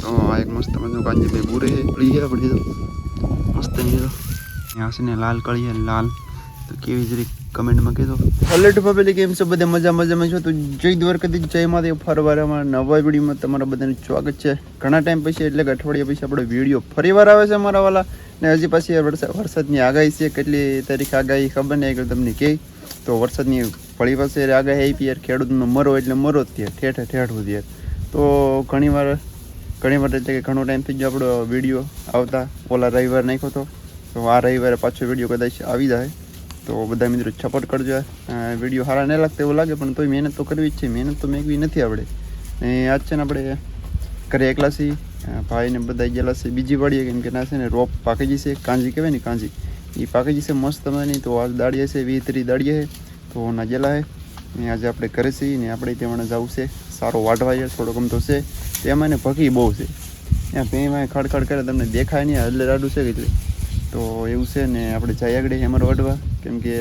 तो एक मस्त मजा कांजी भाई बुरे है पड़ी है पड़ी तो मस्त है तो यहाँ से ने लाल कड़ी है लाल तो केवी जरी कमेंट में कह दो हेलो टू फैमिली केम छो बधे मजा मजा में छो तो जय द्वारकाधीश जय महादेव फरવાર અમારા નવા વિડીયોમાં તમારા બધાનું સ્વાગત છે ઘણા ટાઈમ પછી એટલે કે અઠવાડિયા પછી આપણો વિડીયો ફરીવાર આવે છે અમારા વાલા ને હજી પાછી વરસાદની આગાહી છે કેટલી તારીખ આગાહી ખબર નહીં આગળ તમને કહે તો વરસાદની ફળી પાસે આગાહી આપી યાર ખેડૂતનો મરો એટલે મરો જ ત્યાં ઠેઠ ઠેઠું યાર તો ઘણીવાર એટલે કે ઘણો ટાઈમ થઈ ગયો આપણો વિડીયો આવતા ઓલા રવિવાર નાખ્યો હતો તો આ રવિવારે પાછો વિડીયો કદાચ આવી જાય તો બધા મિત્રો સપોર્ટ કરજો વિડીયો સારા નહીં લાગતા એવું લાગે પણ તોય મહેનત તો કરવી જ છે મહેનત તો મેળવી નથી આપણે ને આજ છે ને આપણે ઘરે એકલા છીએ ભાઈને બધા ગયેલા છે બીજી વાડીએ કેમ કે ના છે ને રોપ પાકી જશે કાંજી કહેવાય ને કાંજી એ પાકી જશે મસ્ત મજાની તો આજ દાળીએ છે 20-30 દાળીએ છે તો ના ગયેલા છે ને આજે આપણે ઘરે છીએ ને આપણે ત્યાં જવું છે સારો વાટવા છે થોડો ગમતો છે તેમાં ને ભકી બહુ છે ત્યાં ભેમાં ખડખડ કરે તમને દેખાય નહીં એટલે રાડું છે એટલે તો એવું છે ને આપણે જઈ આગળ અમારે વઢવા કેમ કે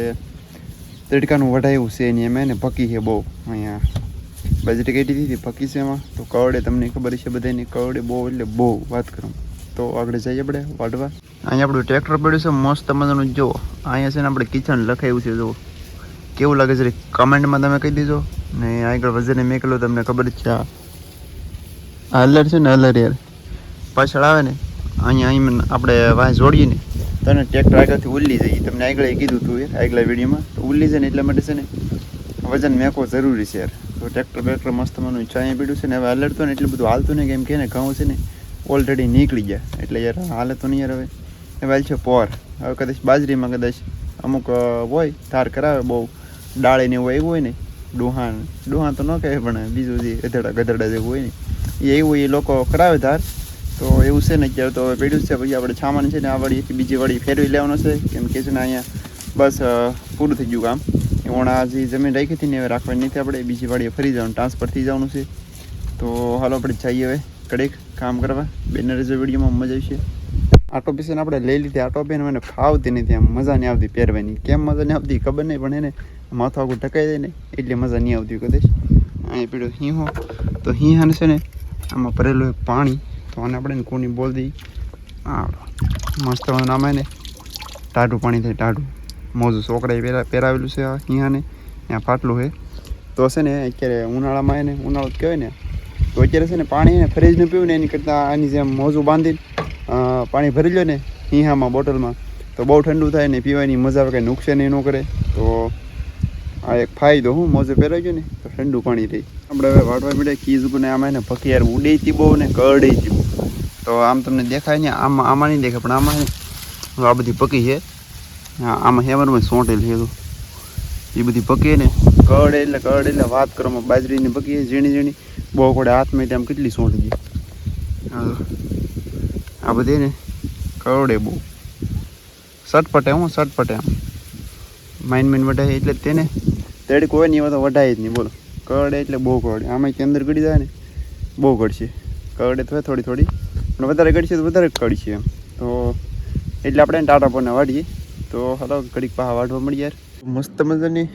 તડકાનું વઢાયું છે ને એમાં ને ભકી છે બહુ અહીંયા બજેટ કેટલી હતી ભકી છે એમાં તો કવડે તમને ખબર છે બધાની કવડે બહુ એટલે બહુ વાત કરું તો આગળ જઈએ આપણે વાઢવા અહીંયા આપણું ટ્રેક્ટર પડ્યું છે મસ્ત મજાનું જો અહીંયા છે ને આપણે કિચન લખાયું છે જો કેવું લાગે છે કમેન્ટમાં તમે કહી દેજો ને આગળ વજને મેકેલો તમને ખબર જ છે આ હલર છે ને હલર યાર પાછળ આવે ને અહીંયા આપણે વાહ જોડીએ ને તને ટ્રેક્ટર આગળથી ઉલ્લી જઈએ તમને આગળ કીધું હતું યાર આગલા વિડીયોમાં તો ઉલ્લી જાય ને એટલા માટે છે ને વજન મેકો જરૂરી છે યાર તો ટ્રેક્ટર મસ્ત મનું ચાયા પીડ્યું છે ને હવે હલડતો ને એટલું બધું હાલતું ને કેમ કે ને ઘઉં છે ને ઓલરેડી નીકળી ગયા એટલે યાર હાલે તો નહીં યાર હવે એ વાલ છે પોર હવે કદાચ બાજરીમાં કદાચ અમુક હોય ધાર કરાવે બહુ ડાળે ને એવું આવ્યું હોય ને ડોહાન તો ન કહે પણ બીજું જે ગધેડા જેવું હોય ને એ એવું એ લોકો કરાવે ધાર તો એવું છે ને અત્યારે તો હવે પેઢ્યું છે પછી આપણે છામાન છે ને આ વાડીથી બીજી વાડી ફેરવી લેવાનો છે કેમ કે છે ને અહીંયા બસ પૂરું થઈ ગયું કામ ઓણા જે જમીન રાખી હતી ને હવે રાખવાની નથી આપણે બીજી વાડીએ ફરી જવાનું ટ્રાન્સફર થઈ જવાનું છે તો હાલો આપણે જઈએ હવે કડેક કામ કરવા બેનર જે વિડીયોમાં મજા આવશે આટો પીસે આપણે લઈ લીધી આટો પેન મને ફાવતી નથી આમ મજા નહીં આવતી પહેરવાની કેમ મજા નહીં આવતી ખબર નહીં પણ એને માથું આખું ઢકાઈ દે ને એટલે મજા નહીં આવતી કદાચ અહીં પીડ્યો હિંહો તો હિંહાને છે ને આમાં ભરેલું પાણી તો આને આપણે કોની બોલ દઈ હા મસ્ત નામે ને ટાઢું પાણી થાય ટાઢું મોજું છોકરાએ પહેરાવેલું છે આ હિંહાને ત્યાં ફાટલું છે તો છે ને અત્યારે ઉનાળામાં એને ઉનાળો જ કહેવાય ને તો અત્યારે છે ને પાણી એને ફ્રીજનું પીવું ને એની કરતાં આની જેમ મોજું બાંધીને પાણી ભરી લો ને હિંહામાં બોટલમાં તો બહુ ઠંડુ થાય ને પીવાની મજા આવે કંઈ નુકસાન ન કરે તો આ એક ફાયદો હું મોજું પહેરાવજો ને તો ઠંડુ પાણી રહી આપણે હવે વાટવા મળે કીઝું ને આમાં એને ભકી યાર ઉડેતી બહુ ને કરડે તો આમ તમને દેખાય ને આમાં નહીં દેખાય પણ આમાં આ બધી પકી છે આમાં હેમરમાં સોંટેલી છે તો એ બધી પકીએ ને કરડે એટલે વાત કરવામાં બાજરીની પકીએ ઝીણી બહુ પડે હાથમાં આમ કેટલી સોંટી ગઈ આ બધી ને કરડે બહુ સટપટે આમ માઇન વઢાય એટલે તેને તેડી કોઈ નહીં તો વઢાય જ નહીં બોલો કરડે એટલે બહુ કરડે આમાં અંદર ગળી જાય ને બહુ કડશે કરડે તો થોડી પણ વધારે કડશે તો વધારે કડશે એમ તો એટલે આપણે ટાટા પોને વાળીએ તો હાલો ઘડીક પાહા વાઢવા મળી યાર મસ્ત મજાની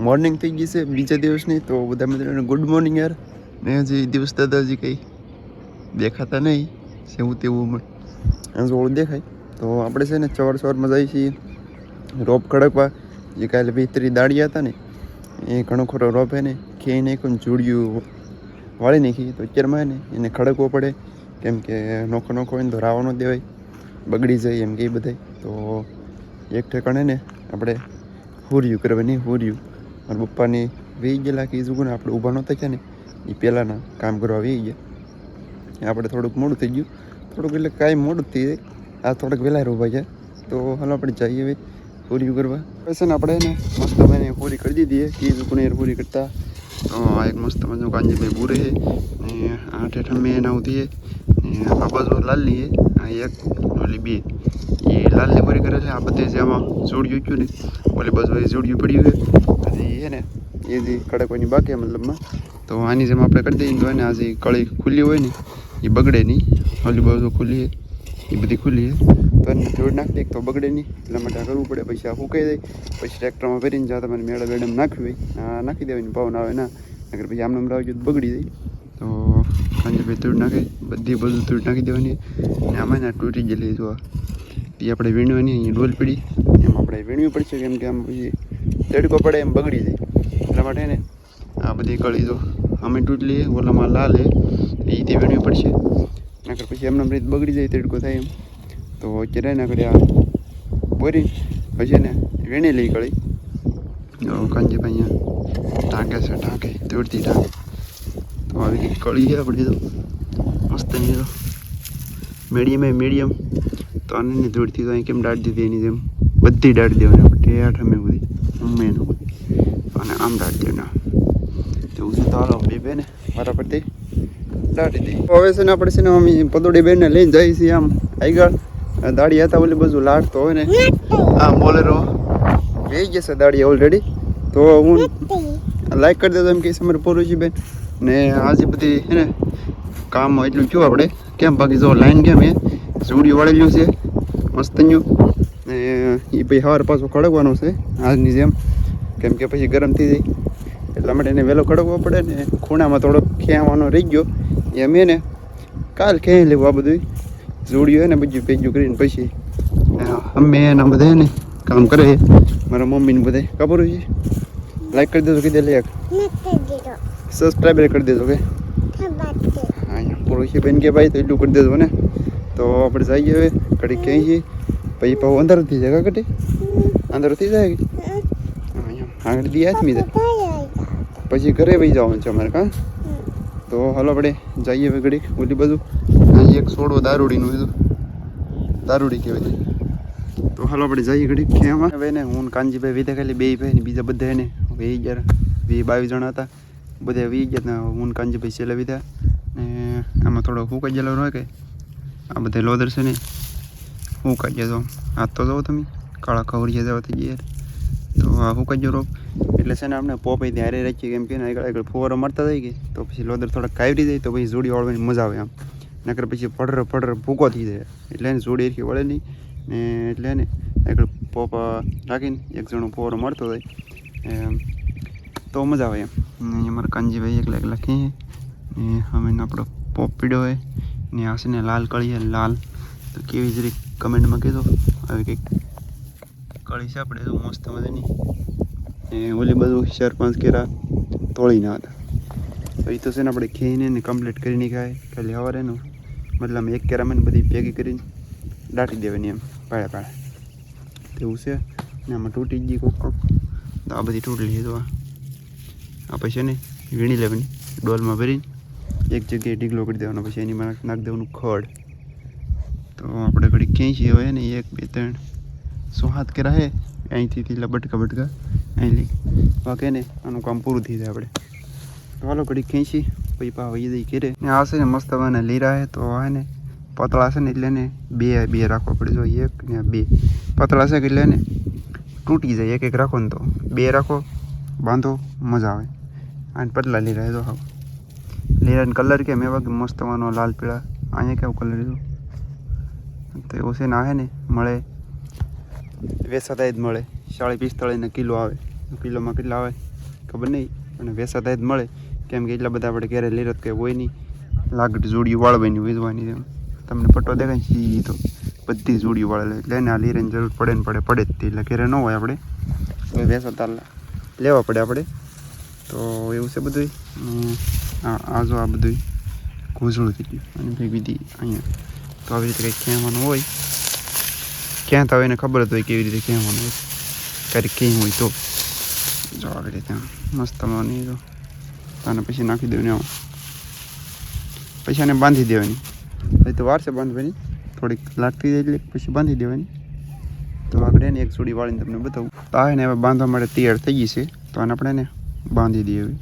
મોર્નિંગ થઈ ગઈ છે બીજા દિવસની તો બધા મિત્રોને ગુડ મોર્નિંગ યાર ને હજી દિવસ દાદાજી કંઈ દેખાતા નહીં જેવું તેવું જોડું દેખાય તો આપણે છે ને સવારમાં જઈએ છીએ રોપ ખડકવા જે કાલે 20-30 દાળિયા હતા ને એ ઘણો ખરો રોપ હે ને ખેઈ નાખ્યું જોડિયું વાળી નાખી તો અત્યારમાં ને એને ખડકવો પડે કેમ કે નોખો હોય ને તો રાવો ન દેવાય બગડી જાય એમ કે બધાય તો એક ઠેકાણે ને આપણે હુર્યું કરવાની મારા પપ્પાની વેઈ ગયેલા કે એ ને આપણે ઊભા નહોતા થયા ને એ પહેલાંના કામ કરવા વેઈ ગયા આપણે થોડુંક મોડું થઈ ગયું થોડુંક એટલે કાંઈ મોડું થઈ જાય આ થોડાક વહેલા ઊભા ગયા તો હાલો આપણે જઈએ હવે પૂરી કરવા પછી ને આપણે ને મસ્ત મને પૂરી કરી દીધી કે ઝુકને પૂરી કરતા તો આ એક મસ્ત મજાનું કાંજી ભાઈ બુરે છે ને આ ઠેઠ મેં એના આવતી ને આ બાજુ લાલની છે આ એક ઓલી બે એ લાલની પૂરી કરે છે આ બધે જે આમાં જોડ્યું ગયું ને ઓલી બાજુ એ જોડ્યું પડ્યું છે હજી છે ને એ જે કડક કોઈની બાકી મતલબમાં તો આની જેમ આપણે કરી દઈએ તો એને આ જે કળી ખુલ્લી હોય ને એ બગડે નહીં ઓલી બાજુ ખુલ્લી છે એ બધી ખુલ્લી છે તો એને જોડ નાખી દે તો બગડે નહીં એટલા માટે આ કરવું પડે પછી આ સુકાઈ જાય પછી ટ્રેક્ટરમાં ભરીને જતા મને મેળા બેડમ નાખવી હોય નાખી દેવાની ભાવ ના આવે ના નગર પછી આમને રાવજો બગડી જાય તો તો કાંજીભાઈ તૂટ નાખે, બધી બધું તૂટ નાખી દેવાની. અને આમાં ને તૂટી ગયેલી જો એ આપણે વીણવાની, અહીંયા ડોલ પડી એમ આપણે વીણવી પડશે, કેમ કે આમ પછી તડકો પડે એમ બગડી જાય. એટલા માટે ને આ બધી કળી તો અમે તૂટલી ઓલામાં લાલ એ તે વીણવી પડશે, નકર પછી એમને રીત બગડી જાય, તડકો થાય એમ. તો અત્યારે ના કરી આ બોરી પછી ને વીણી લઈ કળી. કાંજીભાઈ અહીંયા ટાંકે છે, ટાંકે તૂટતી ટાંકે. તો આવી કંઈક કળી છે આપણી તો મસ્ત નહીં તો મીડિયમ તો આને નહીં તૂટતી. તો અહીં કેમ દાટ દીધી એની જેમ બધી દાટ દેવાની આપણે ઠેઠ અમે બધી ઉમેનું બધી અને આમ દાટ દેવાના. એવું છે. તો હાલો બે ને મારા પરથી દાટી દઈ. હવે છે ને આપણે છે ને અમે પદોડી બેનને લઈને જઈએ છીએ આમ આગળ. દાડી હતા ઓલી બાજુ લાટ તો હોય ને આમ બોલેરો રહી જશે દાડી ઓલરેડી. તો હું લાઈક કરી દેતો એમ કહીશ અમારે પોરુજી બેન ને. આજે બધી હે ને કામ એટલું થયું આપણે કેમ, બાકી જો લાઈન કેમ એ ઝૂડી વળેલું છે મસ્તન્યું ને એ પછી સવાર પાછો કડકવાનો છે આજની જેમ, કેમ કે પછી ગરમ થઈ જાય. એટલા માટે એને વહેલો કડકવો પડે ને. ખૂણામાં થોડોક ખેંચવાનો રહી ગયો એમ એને કાલ ખેંચી લેવું આ બધું ઝૂડિયું ને બધું ભેગું કરીને પછી અમે એના બધા ને કામ કરે. મારા મમ્મીને બધા ખબર છે. લાઈક કરી દેજો, કીધે લાઈક સબસ્ક્રાઈબર કરી દેજો કે હા પૂરું છે બેન કે ભાઈ તો એટલું કરી દેજો ને. તો આપણે જઈએ હવે કડી ક્યાંય છીએ પછી પાછું અંદર થઈ જાય કટી અંદર થઈ જાય આગળ દી આથમી જાય પછી ઘરે ભાઈ જવાનું છે અમારે. કાં તો હાલો આપણે જઈએ હવે ઘડીક ઓલી બધું અહીં એક સોડો દારૂડીનું હતું, દારૂડી કહેવાય. તો હાલો આપણે જઈએ ઘડીક ક્યાંમાં હવે ને હું કાંજીભાઈ વિધે ખાલી બે ભાઈ ને બીજા બધા એને 20 જણા હતા બધા 20 ને હું કાંજીભાઈ છેલ્લા વિધા ને. આમાં થોડો હુકાઈ ગયેલો રહે કે આ બધા લોદર છે ને હુકાઈ ગયા. તો હાથ તો જાઓ તમે કાળા ખવડિયા જવા થઈ ગયા. તો આ હુકાઈ ગયો રોપ એટલે છે ને આપણે પોપાઈ ત્યારે રાખીએ, કેમ કે આગળ ફુવારો મારતા જાય કે તો પછી લોદર થોડાક કાવરી જાય તો પછી જોડી વાળવાની મજા આવે આમ. નકર પછી ફડર ભૂકો થઈ જાય એટલે એને જોડી એરખી વળે નહીં ને. એટલે એને આગળ પોપ રાખીને એક જણો ફુવારો મારતો જાય તો મજા આવે એમ. અહીંયા અમારા કાંજીભાઈ એકલા લખીએ ને અમે આપણો પોપ પીડ્યો હોય ને આ છે ને લાલ કળી લાલ. તો કેવી જરીક કમેન્ટમાં કહેજો. આવી કંઈક કળી છે આપણે તો મસ્ત મજાની. એ ઓલી બધું 4-5 કેરા તોળીના હતા તો એ તો છે ને આપણે ખેઈને ને કમ્પ્લીટ કરીને ખાય ખાલી સવારે એનું મતલબ એક કેરામાં બધી ભેગી કરીને દાટી દેવાની એમ પાળે તેવું છે ને. આમાં તૂટી ગઈ કોક તો આ બધી તૂટલી તો આ પછી ને વીણી લેવાની ડોલમાં ભરીને એક જગ્યાએ ઢીગલો કરી દેવાનો, પછી એની માં નાખી દેવાનું ખડ. તો આપણે ઘડી ક્યાંય છીએ હોય ને 1 2 3 6 કેરા હે અહીંથી થી બટકા અહીં વાકે ને આનું કામ પૂરું થઈ જાય આપણે. તો હાલો ઘડી ખેંચી પછી પા વહી જઈ ઘેરે. ને આ છે ને મસ્ત મને લીરા હે તો આ ને પતળા છે ને એટલે ને બે રાખવા પડે. જો 1 ને 2 પતળા છે એટલે ને તૂટી જાય. એક રાખો ને તો 2 રાખો બાંધો મજા આવે. આ પતલા લીરા તો હા લીરાનો કલર કેમ એવા મસ્ત વાનો લાલ પીળા. અહીંયા કેવો કલર લીધો તો એવું છે ને. આ હે ને મળે વેસાતા જ મળે 40-45 કિલો આવે. કિલોમાં કેટલા આવે ખબર નહીં પણ વેસાતા જ મળે, કેમ કે એટલા બધા આપણે ક્યારે લીરત કે હોય નહીં. લાગટ જોડી વાળવાની વેચવાની એમ તમને પટ્ટો દેખાય સી તો બધી જોડી વાળે એટલે એને આ લીરાની જરૂર પડે જ તે. એટલે ઘરે ન હોય આપણે તો વેસાતા લેવા પડે આપણે. તો એવું છે બધું. આ જો આ બધું ઘૂસળું થઈ ગયું અને ભાઈ બીજી અહીંયા તો આવી રીતે કંઈક કહેવાનું હોય. ક્યાં તો એને ખબર જ હોય કેવી રીતે કહેવાનું હોય ક્યારેક ક્યાં હોય તો જો આવી રીતે મસ્ત માની તો અને પછી નાખી દેવાની આમાં પછી આને બાંધી દેવાની. પછી તો વાર છે બાંધવાની, થોડીક લાગતી જાય એટલે પછી બાંધી દેવાની. તો આગળ એને એક જોડી વાળીને તમને બતાવું. તો આ ને હવે બાંધવા માટે તૈયાર થઈ ગઈ છે તો આને આપણે એને બાંધી દઈએ. હવે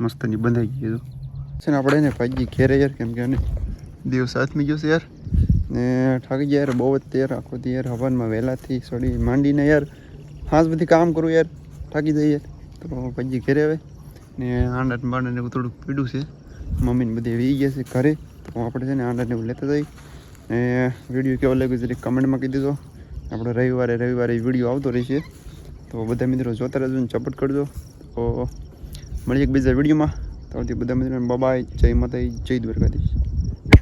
મસ્તની બંધાઈ ગઈ છે ને. આપણે એને ભાગી ઘેરે યાર, કેમ કે એને દિવસ હાથમી ગયો છે યાર ને થાકી ગયા યાર બહુ જ યાર. આખો દી યાર હવારમાં વહેલાથી સોડી માંડીને યાર હાથ બધી કામ કરું યાર થાકી જાય યાર. તો પછી ઘરે આવે ને આંડા બાંડાને એવું થોડુંક પીડું છે. મમ્મીને બધી વી ગયા છે ઘરે તો આપણે છે ને આંડાને એવું લેતા જઈએ. ને વિડીયો કેવો લાગ્યો જરી કમેન્ટમાં કહી દેજો. આપણે રવિવારે વિડીયો આવતો રહેશે તો બધા મિત્રો જોતા રહેજો ને સપોર્ટ કરજો. તો મળીએ એક બીજા વિડીયોમાં. ત્યારથી બધા મિત્રો બાય જય માતા જય દ્વારકાધીશ.